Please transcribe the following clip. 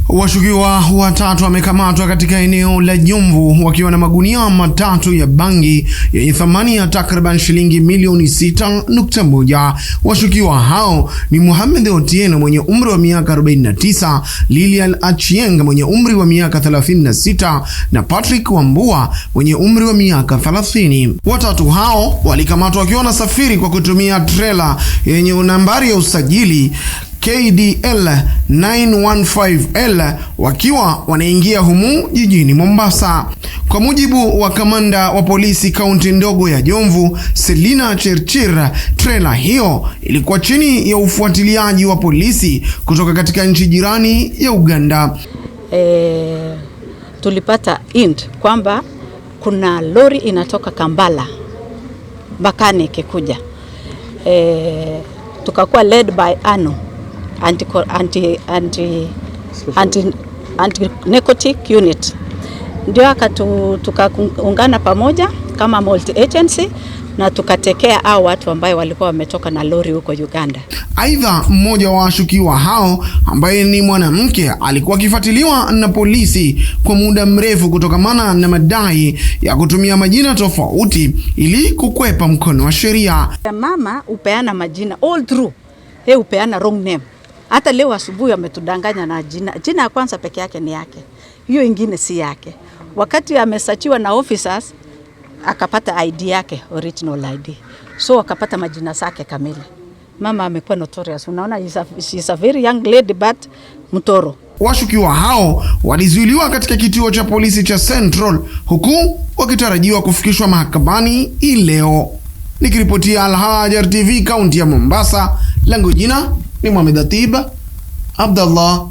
Washukiwa watatu wamekamatwa katika eneo la Jomvu wakiwa na magunia 3 ya bangi yenye thamani ya takriban shilingi milioni 6.1. Washukiwa hao ni Mohamed Otieno mwenye umri wa miaka 49, Lilian Achieng mwenye umri wa miaka 36 na Patrick Wambua mwenye umri wa miaka 30. Watatu hao walikamatwa wakiwa na safiri kwa kutumia trailer yenye nambari ya usajili KDL 915L wakiwa wanaingia humu jijini Mombasa. Kwa mujibu wa kamanda wa polisi kaunti ndogo ya Jomvu, Selina Chirchir, trailer hiyo ilikuwa chini ya ufuatiliaji wa polisi kutoka katika nchi jirani ya Uganda. Tulipata hint kwamba kuna lori inatoka Kampala Bakane ikikuja. Tukakuwa led by ANO anti-narcotic unit, ndio tukaungana pamoja kama multi agency na tukatekea hao watu ambao walikuwa wametoka na lori huko Uganda. Aidha, mmoja wa washukiwa hao ambaye ni mwanamke alikuwa akifuatiliwa na polisi kwa muda mrefu kutokamana na madai ya kutumia majina tofauti ili kukwepa mkono wa sheria. Mama upeana majina all through, upeana wrong name. Hata leo asubuhi ametudanganya na jina ya kwanza peke yake ni yake, hiyo ingine si yake. Wakati amesachiwa na officers akapata ID yake, original ID, so akapata majina zake kamili. Mama amekuwa notorious, unaona she's a very young lady but mtoro. Washukiwa hao walizuiliwa katika kituo cha polisi cha Central huku wakitarajiwa kufikishwa mahakamani leo. Nikiripotia Al Hajar TV kaunti ya Mombasa, langu jina ni Mohamed Atiba Abdallah.